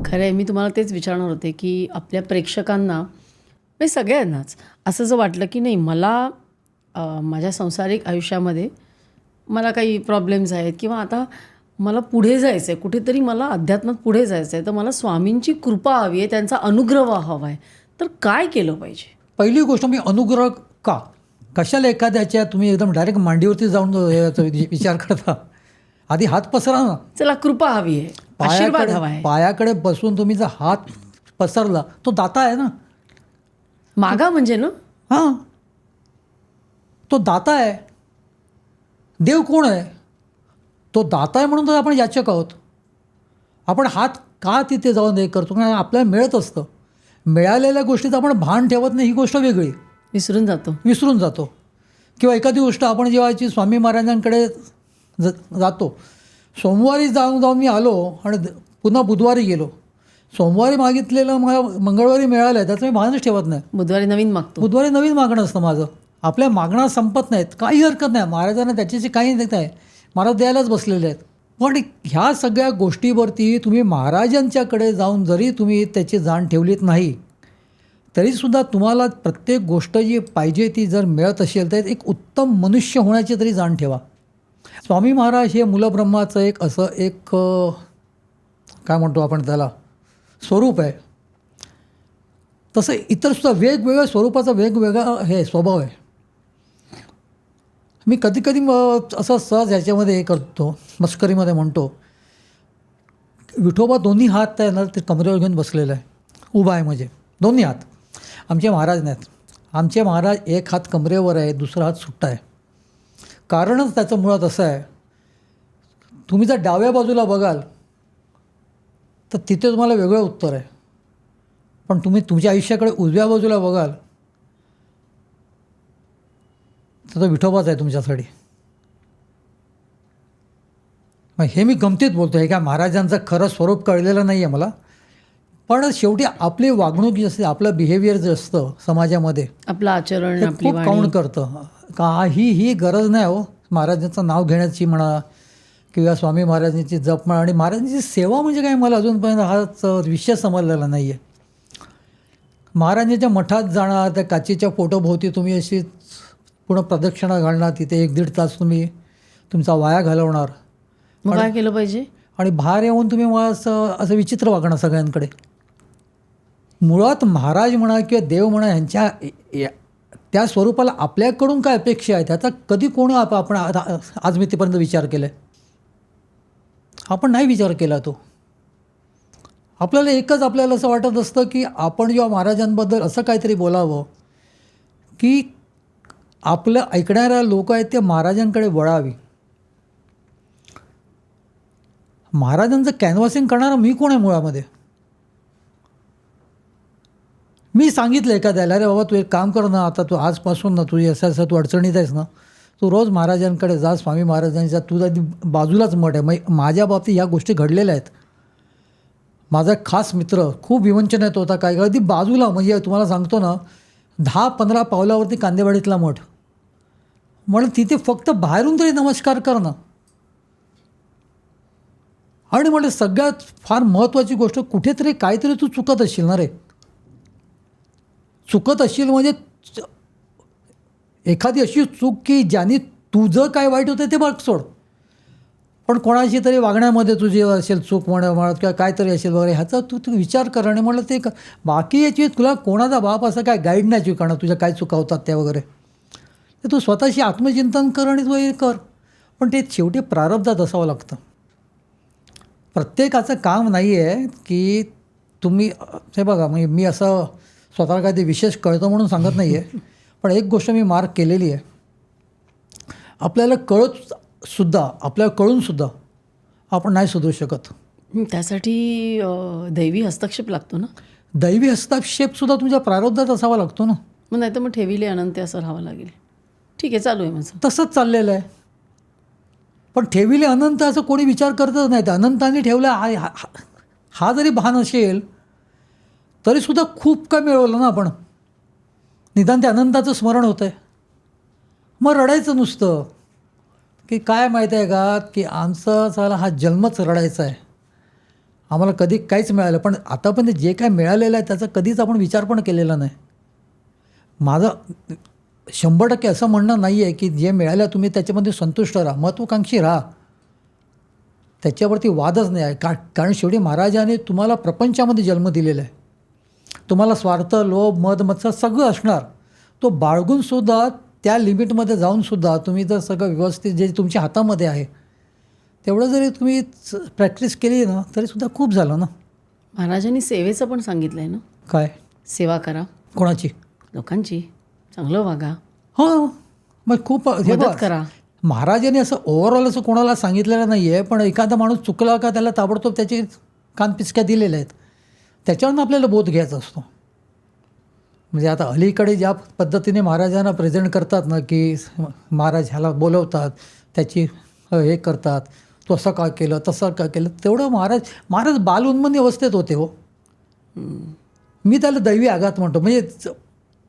खरं आहे. मी तुम्हाला तेच विचारणार होते, की आपल्या प्रेक्षकांना म्हणजे सगळ्यांनाच असं जर वाटलं, की नाही मला माझ्या सांसारिक आयुष्यामध्ये मला काही प्रॉब्लेम्स आहेत किंवा आता मला पुढे जायचं आहे, कुठेतरी मला अध्यात्मात पुढे जायचं आहे, तर मला स्वामींची कृपा हवी आहे, त्यांचा अनुग्रह हवा आहे. तर काय केलं पाहिजे? पहिली गोष्ट मी अनुग्रह का कशाला एखाद्याच्या तुम्ही एकदम डायरेक्ट मांडीवरती जाऊन याचा विचार करता. आधी हात पसरा ना. चला कृपा हवी आहे, आशीर्वाद पायाकडे हवा आहे. पायाकडे बसून तुम्ही जर हात पसरला तो दाता आहे ना. मागा म्हणजे ना हां, तो दाता आहे. देव कोण आहे? तो दाता आहे म्हणून तर आपण याचक आहोत. आपण हात का तिथे जाऊन हे करतो? कारण आपल्याला मिळत असतं. मिळालेल्या गोष्टीत आपण भान ठेवत नाही, ही गोष्ट वेगळी. विसरून जातो. विसरून जातो. किंवा एखादी गोष्ट आपण जेव्हा स्वामी महाराजांकडे जातो, सोमवारी जाऊन मी आलो आणि पुन्हा बुधवारी गेलो. सोमवारी मागितलेलं मला मंगळवारी मिळालं आहे, त्याचं मी भानच ठेवत नाही. बुधवारी नवीन मागतो. बुधवारी नवीन मागणं असतं माझं. आपल्या मागणं संपत नाहीत, काही हरकत नाही. महाराजांना त्याच्याशी काही देत आहे, महाराज द्यायलाच बसलेले आहेत. पण ह्या सगळ्या गोष्टीवरती तुम्ही महाराजांच्याकडे जाऊन जरी तुम्ही त्याची जाण ठेवलीत नाही, तरीसुद्धा तुम्हाला प्रत्येक गोष्ट जी पाहिजे ती जर मिळत असेल तर एक उत्तम मनुष्य होण्याची तरी जाण ठेवा. स्वामी महाराज हे मूलब्रह्माचं एक असं एक काय म्हणतो आपण त्याला स्वरूप आहे. तसं इतरसुद्धा वेगवेगळ्या स्वरूपाचा वेगवेगळा हे स्वभाव आहे. मी कधीकधी असं सहज ह्याच्यामध्ये हे करतो, मस्करीमध्ये म्हणतो, विठोबा दोन्ही हात आहे ना ते कमरेवर घेऊन बसलेलं आहे, उभा आहे म्हणजे दोन्ही हात. आमचे महाराज नाहीत. आमचे महाराज एक हात कमरेवर आहे, दुसरा हात सुट्टा आहे. कारणच त्याचं मुळात असं आहे, तुम्ही जर डाव्या बाजूला बघाल तर तिथे तुम्हाला वेगळं उत्तर आहे. पण तुम्ही तुमच्या आयुष्याकडे उजव्या बाजूला बघाल तर तो विठोबाच आहे तुमच्यासाठी. मग हे मी गमतीत बोलतो, हे काय महाराजांचं खरं स्वरूप कळलेलं नाही आहे मला. पण शेवटी आपली वागणूक जी असते, आपलं बिहेवियर जे असतं समाजामध्ये, आपलं आचरण, ते आपली खूप वाणी. काउंट करतं. काहीही गरज नाही हो महाराजांचं नाव घेण्याची म्हणा किंवा स्वामी महाराजांची जप म्हणा. आणि महाराजांची सेवा म्हणजे काय, मला अजूनपर्यंत हाच विषय समजलेला नाही आहे. महाराजांच्या मठात जाणार, त्या काचेच्या फोटोभोवती तुम्ही अशी पूर्ण प्रदक्षिणा घालणार, तिथे 1-1.5 तास तुम्ही तुमचा वाया घालवणार. मग काय केलं पाहिजे? आणि बाहेर येऊन तुम्ही मला असं विचित्र वागणं सगळ्यांकडे. मुळात महाराज म्हणा किंवा देव म्हणा ह्यांच्या त्या स्वरूपाला आपल्याकडून काय अपेक्षा आहे त्याचा कधी कोण आपण आज मी तेपर्यंत विचार केला आहे? आपण नाही विचार केला तो. आपल्याला एकच आपल्याला असं वाटत असतं की आपण जेव्हा महाराजांबद्दल असं काहीतरी बोलावं की आपलं ऐकणाऱ्या लोक आहेत ते महाराजांकडे वळावी. महाराजांचं कॅनव्हासिंग करणारा मी कोण आहे मुळामध्ये? मी सांगितलं एखाद्याला, अरे बाबा तू एक काम कर ना, आता तू आजपासून ना तुझी असं तू अडचणीत आहेस ना, तू रोज महाराजांकडे जा, स्वामी महाराजांच्या तुझा बाजूलाच मठ आहे. माझ्या बाबतीत ह्या गोष्टी घडलेल्या आहेत. माझा एक खास मित्र खूप विवंचनेत होता, काय अगदी बाजूला, म्हणजे तुम्हाला सांगतो ना 10-15 पावलावरती कांदेवाडीतला मठ. म्हणून तिथे फक्त बाहेरून तरी नमस्कार कर ना. आणि म्हटलं सगळ्यात फार महत्त्वाची गोष्ट, कुठेतरी काहीतरी तू चुकत असशील ना रे. चुकत असशील म्हणजे एखादी अशी चूक की ज्याने तुझं काय वाईट होतं ते बघ सोड, पण कोणाशी तरी वागण्यामध्ये तुझी असेल चूक म्हणत किंवा काहीतरी असेल वगैरे, ह्याचा तू विचार कर. आणि म्हटलं ते बाकी याची तुला कोणाचा बाप असं काय गाईड नाही कारण तुझ्या काय चुका होतात त्या वगैरे, ते तू स्वतःशी आत्मचिंतन कर आणि तू हे कर. पण ते शेवटी प्रारब्धात असावं लागतं. प्रत्येकाचं काम नाही आहे की तुम्ही हे बघा, म्हणजे मी असं स्वतःला काय ते विशेष कळतं म्हणून सांगत नाही आहे. पण एक गोष्ट मी मार्क केलेली आहे, आपल्याला आपल्याला कळूनसुद्धा आपण नाही सुधरू शकत. त्यासाठी दैवी हस्तक्षेप लागतो ना. दैवी हस्तक्षेपसुद्धा तुमच्या प्रारब्धात असावा लागतो ना. मग नाही तर मग ठेविले अनंत असं राहावं लागेल. ठीक आहे, चालू आहे माझं. तसंच चाललेलं आहे. पण ठेविले अनंत असं कोणी विचार करतच नाही. अनंताने ठेवला हा जरी भान असेल तरीसुद्धा खूप काय मिळवलं ना आपण. निदान ते अनंताचं स्मरण होतं आहे. मग रडायचं नुसतं की काय माहीत आहे का, की आमचा साला हा जन्मच रडायचा आहे. आम्हाला कधी काहीच मिळालं, पण आतापर्यंत जे काय मिळालेलं आहे त्याचा कधीच आपण विचार पण केलेला नाही. माझं 100% असं म्हणणं नाही आहे की जे मिळालं तुम्ही त्याच्यामध्ये संतुष्ट राहा, महत्त्वाकांक्षी राहा, त्याच्यावरती वादच नाही आहे. कारण शेवटी महाराजांनी तुम्हाला प्रपंचामध्ये जन्म दिलेला आहे. तुम्हाला स्वार्थ, लोभ, मद, मत्सर सगळं असणार, तो बाळगूनसुद्धा त्या लिमिटमध्ये जाऊनसुद्धा तुम्ही जर सगळं व्यवस्थित जे तुमच्या हातामध्ये आहे तेवढं जरी तुम्ही प्रॅक्टिस केली ना तरीसुद्धा खूप झालं ना. महाराजांनी सेवेचं पण सांगितलं आहे ना, काय सेवा करा कोणाची? लोकांची, चांगलं वागा, हां, मग खूप हे मदत बघ, करा. महाराजांनी असं ओव्हरऑल असं कोणाला सांगितलेलं नाही आहे, पण एखादा माणूस चुकला का त्याला ताबडतोब त्याचे कानपिचक्या दिलेल्या आहेत, त्याच्यावरून आपल्याला बोध घ्यायचा असतो. म्हणजे आता अलीकडे ज्या पद्धतीने महाराजांना प्रेझेंट करतात ना की महाराज ह्याला बोलवतात, त्याची हे करतात, तो असं का केलं तसं का केलं, तेवढं महाराज बालउन्मनी अवस्थेत होते हो. मी त्याला दैवी आघात म्हणतो. म्हणजे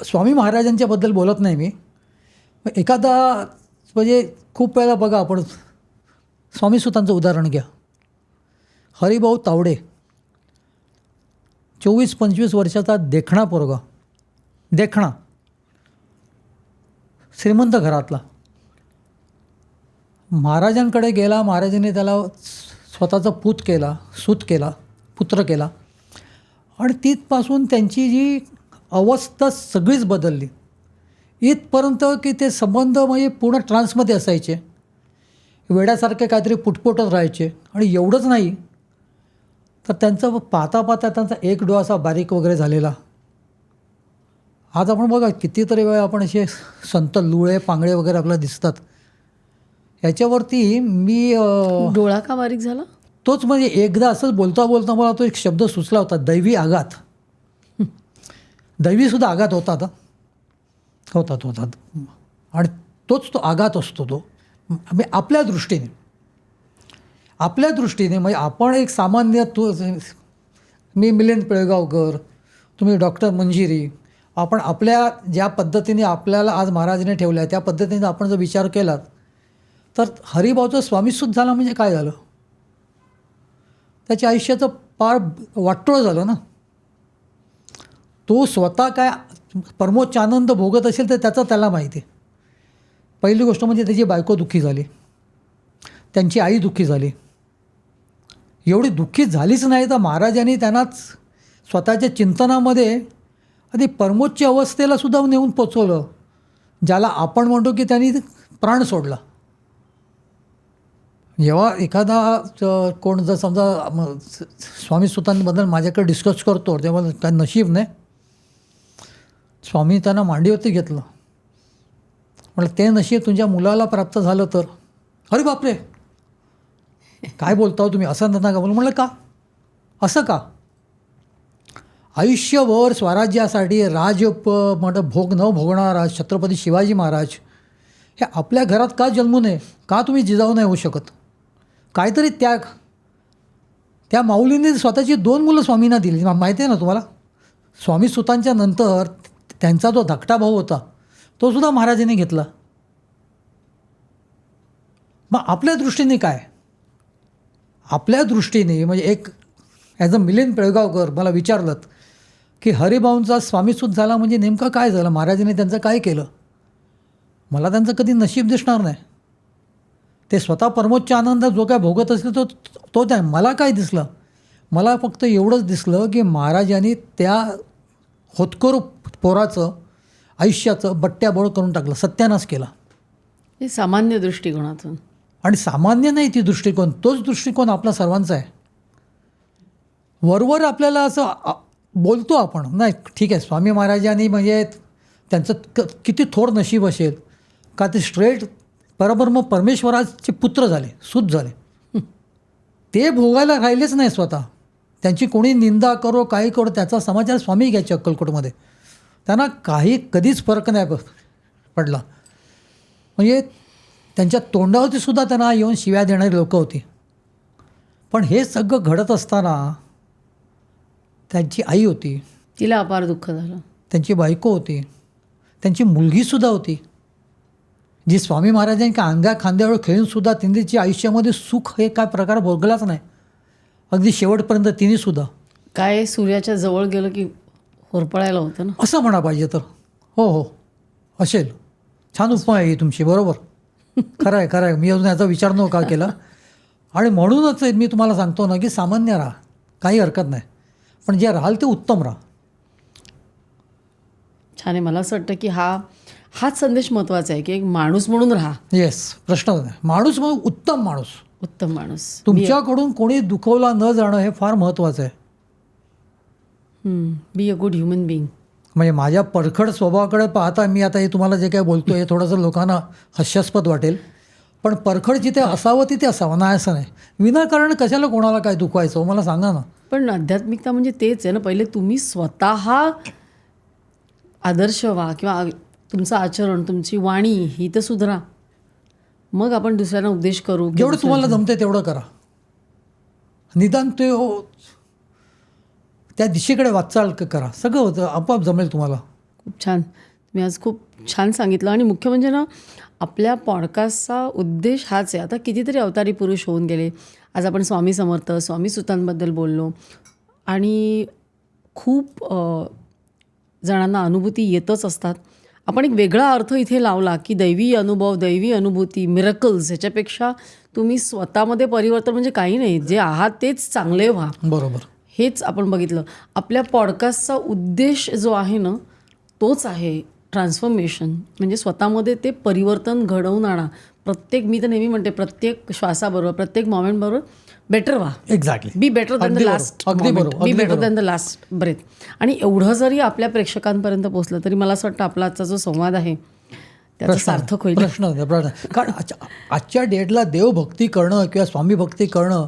स्वामी महाराजांच्याबद्दल बोलत नाही मी. एखादा म्हणजे खूप वेळा बघा, आपण स्वामीसुतांचं उदाहरण घ्या. हरिभाऊ तावडे 24-25 वर्षाचा देखणा पोरगा, देखणा, श्रीमंत घरातला, महाराजांकडे गेला. महाराजांनी त्याला स्वतःचा सूत केला, पुत्र केला, आणि तिथपासून त्यांची जी अवस्था सगळीच बदलली. इथपर्यंत की ते संबंध म्हणजे पूर्ण ट्रान्समध्ये असायचे, वेड्यासारखे काहीतरी पुटपुटत राहायचे. आणि एवढंच नाही तर त्यांचं पाहता पाहता त्यांचा एक डोळा असा बारीक वगैरे झालेला. आज आपण बघा कितीतरी वेळा आपण असे संत लुळे पांगळे वगैरे आपल्याला दिसतात. याच्यावरती मी डोळा का बारीक झाला? तोच म्हणजे एकदा असंच बोलता बोलता मला तो एक शब्द सुचला होता, दैवी आघात. दैवीसुद्धा आघात होतात. आणि तोच तो आघात असतो तो आपल्या दृष्टीने म्हणजे आपण एक सामान्य मी मिलिंद पिळगावकर, तुम्ही डॉक्टर मंजिरी, आपण आपल्या ज्या पद्धतीने आपल्याला आज महाराजांनी ठेवलं आहे त्या पद्धतीने आपण जर विचार केलात तर हरिभाऊचं स्वामीसूत झाला म्हणजे काय झालं? त्याच्या आयुष्याचं पार वाटोळं झालं ना. तो स्वतः काय परमोच्च आनंद भोगत असेल तर त्याचा त्याला माहिती आहे. पहिली गोष्ट म्हणजे त्याची बायको दुःखी झाली, त्यांची आई दुःखी झाली. एवढी दुःखी झालीच नाही तर महाराजांनी त्यांनाच स्वतःच्या चिंतनामध्ये आधी परमोच्च अवस्थेला सुद्धा नेऊन पोचवलं, ज्याला आपण म्हणतो की त्यांनी प्राण सोडला. जेव्हा एखादा कोण जर समजा स्वामीसुतांबद्दल माझ्याकडे डिस्कस करतो तेव्हा काय नशीब नाही, स्वामी त्यांना मांडीवरती घेतलं. म्हटलं ते नशीब तुमच्या मुलाला प्राप्त झालं तर. अरे बापरे, काय बोलता हो तुम्ही, असं नका बोलू. म्हटलं का असं का? आयुष्यभर स्वराज्यासाठी म्हणतं भोग न भोगणारा छत्रपती शिवाजी महाराज हे आपल्या घरात का जन्मू नये? का तुम्ही जिजाऊ नाही होऊ शकत? काहीतरी त्याग. त्या माऊलींनी स्वतःची 2 मुलं स्वामींना दिली, माहिती आहे ना तुम्हाला. स्वामीसुतांच्या नंतर त्यांचा जो धाकटा भाऊ होता तो सुद्धा महाराजांनी घेतला. मग आपल्या दृष्टीने काय? आपल्या दृष्टीने म्हणजे एक ॲज अ मिलिंद पिळगावकर मला विचारलं की हरिभाऊंचा स्वामीसूत झाला म्हणजे नेमकं काय झालं, महाराजांनी त्यांचं काय केलं? मला त्यांचं कधी नशीब दिसणार नाही. ते स्वतः परमोच्च आनंद जो काय भोगत असले तो नाही. मला काय दिसलं? मला फक्त एवढंच दिसलं की महाराजांनी त्या होतकरू पोराचं आयुष्याचं बट्ट्याबोळ करून टाकलं, सत्यानाश केला. हे सामान्य दृष्टिकोनातून. आणि सामान्य नाही ती दृष्टिकोन, तोच दृष्टिकोन आपला सर्वांचा आहे. वरवर आपल्याला असं बोलतो आपण, नाही ठीक आहे स्वामी महाराजांनी म्हणजे त्यांचं किती थोर नशीब असेल का ते स्ट्रेट परब्रह्म परमेश्वराचे पुत्र झाले, सूत झाले. ते भोगायला राहिलेच नाही स्वतः. त्यांची कोणी निंदा करो काही करो त्याचा समाचार स्वामी घ्यायचे अक्कलकोटमध्ये. त्यांना काही कधीच फरक नाही पडला. म्हणजे त्यांच्या तोंडावरती सुद्धा त्यांना येऊन शिव्या देणारी लोकं होती. पण हे सगळं घडत असताना त्यांची आई होती, तिला अपार दुःख झालं. त्यांची बायको होती, त्यांची मुलगीसुद्धा होती जी स्वामी महाराजांनी अंगा खांद्यावर खेळूनसुद्धा तिने आयुष्यामध्ये सुख हे काय प्रकार भोगलाच नाही. अगदी शेवटपर्यंत तिन्हीसुद्धा. काय सूर्याच्या जवळ गेलं की होरपळायला होतं ना. असं म्हणा पाहिजे तर. हो हो असेल. छान उपमा आहे ही तुमची, बरोबर. खरं आहे खरं आहे. मी अजून याचा विचार नव्हता केला. आणि म्हणूनच मी तुम्हाला सांगतो ना की सामान्य राहा, काही हरकत नाही, पण जे राहाल ते उत्तम राहा. छान आहे. मला असं वाटतं की हाच संदेश महत्त्वाचा आहे की एक माणूस म्हणून राहा. येस, प्रश्न नाही. माणूस म्हणून उत्तम माणूस. उत्तम माणूस. तुमच्याकडून कोणी दुखवला न जाणं हे फार महत्त्वाचं आहे. Be a good human being. म्हणजे माझ्या परखड स्वभावाकडे पाहता मी आता हे तुम्हाला जे काय बोलतो हे थोडंसं लोकांना हास्यास्पद वाटेल, पण परखड जिथे असावं तिथे असावं, नाही असं नाही. विनाकारण कशाला कोणाला काय दुखवायचं मला सांगा ना. पण आध्यात्मिकता म्हणजे तेच आहे ना. पहिले तुम्ही स्वतः आदर्श व्हा किंवा तुमचं आचरण, तुमची वाणी ही तर सुधरा, मग आपण दुसऱ्यांना उपदेश करू. जेवढं तुम्हाला जमते तेवढं करा. निदान ते त्या दिशेकडे वाटचाल करा. सगळं होतं आपोआप जमेल तुम्हाला. खूप छान. तुम्ही आज खूप छान सांगितलं. आणि मुख्य म्हणजे ना आपल्या पॉडकास्टचा उद्देश हाच आहे. आता कितीतरी अवतारी पुरुष होऊन गेले. आज आपण स्वामी समर्थ, स्वामी सुतांबद्दल बोललो आणि खूप जणांना अनुभूती येतच असतात. आपण एक वेगळा अर्थ इथे लावला की दैवी अनुभव, दैवी अनुभूती, मिरकल्स, ह्याच्यापेक्षा तुम्ही स्वतःमध्ये परिवर्तन म्हणजे काही नाही. जे आहात तेच चांगले व्हा. बरोबर. हेच आपण बघितलं. आपल्या पॉडकास्टचा उद्देश जो आहे ना तोच आहे ट्रान्सफॉर्मेशन. म्हणजे स्वतःमध्ये ते परिवर्तन घडवून आणा. मी तर नेहमी म्हणते प्रत्येक श्वासाबरोबर, प्रत्येक मोमेंटबरोबर बेटर व्हा. Exactly. Be better than the last moment. Be better than the last breath. आणि एवढं जरी आपल्या प्रेक्षकांपर्यंत पोहोचलं तरी मला असं वाटतं आपला आजचा जो संवाद आहे त्याचा सार्थक होईल. प्रश्न कारण आजच्या डेटला देवभक्ती करणं किंवा स्वामी भक्ती करणं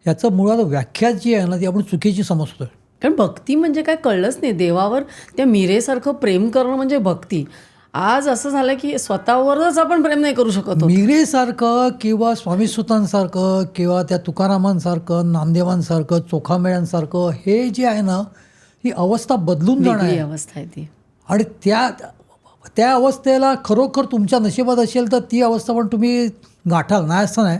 याचं मुळात व्याख्या जी आहे ना ती आपण चुकीची समजतोय. कारण भक्ती म्हणजे काय कळलंच नाही. देवावर त्या मीरेसारखं प्रेम करणं म्हणजे भक्ती. आज असं झालं की स्वतःवरच आपण प्रेम नाही करू शकत. मीरेसारखं किंवा स्वामी सुतांसारखं किंवा त्या तुकारामांसारखं, नामदेवांसारखं, चोखामेळ्यांसारखं हे जे आहे ना ही अवस्था बदलून जाणं आहे. अवस्था आहे ती. आणि त्या अवस्थेला खरोखर तुमच्या नशिबात असेल तर ती अवस्था पण तुम्ही गाठाल, नाही असं नाही.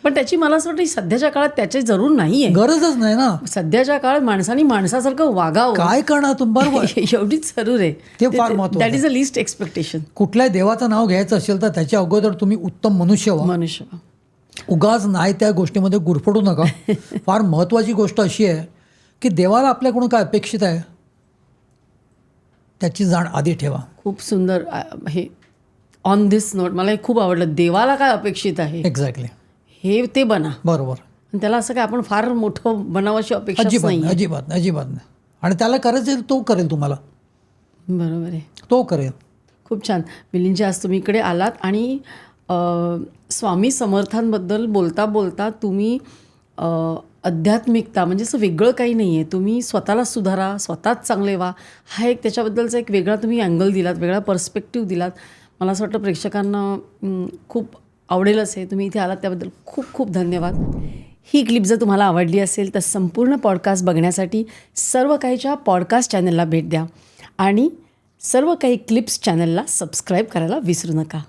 पण त्याची मला असं वाटतं सध्याच्या काळात त्याची जरूर नाही आहे. गरजच नाही ना. सध्याच्या काळात माणसांनी माणसासारखं वागावं. काय करणार तुम्ही, बरोबर. एवढीच जरूर आहे. ते फार महत्त्वाचं. That is a list expectation. कुठल्याही देवाचं नाव घ्यायचं असेल तर त्याच्या अगोदर तुम्ही उत्तम मनुष्य व्हा. उगाच नाही त्या गोष्टीमध्ये गुरफटू नका. फार महत्त्वाची गोष्ट अशी आहे की देवाला आपल्याकडून काय अपेक्षित आहे त्याची जाण आधी ठेवा. खूप सुंदर हे ऑन धिस नोट मला हे खूप आवडलं. देवाला काय अपेक्षित आहे एक्झॅक्टली हे ते बना. बरोबर. आणि त्याला असं काय आपण फार मोठं बनावाची अपेक्षा नाही. अजिबात नाही. आणि त्याला करायचं तो करेल तुम्हाला. बरोबर आहे. तो करेल. खूप छान. मिलिंदजी आज तुम्ही इकडे आलात आणि स्वामी समर्थांबद्दल बोलता बोलता तुम्ही आध्यात्मिकता म्हणजे असं वेगळं काही नाही आहे. तुम्ही स्वतःला सुधारा, स्वतःच चांगले व्हा, हा एक त्याच्याबद्दलचा एक वेगळा तुम्ही अँगल दिलात, वेगळा पर्स्पेक्टिव्ह दिलात. मला असं वाटतं प्रेक्षकांना खूप आवडेलच आहे. तुम्ही इथे आलात त्याबद्दल खूप खूप धन्यवाद. ही क्लिप जर तुम्हाला आवडली असेल तर संपूर्ण पॉडकास्ट बघण्यासाठी सर्व काहीच्या पॉडकास्ट चॅनलला भेट द्या आणि सर्व काही क्लिप्स चॅनलला सबस्क्राईब करायला विसरू नका.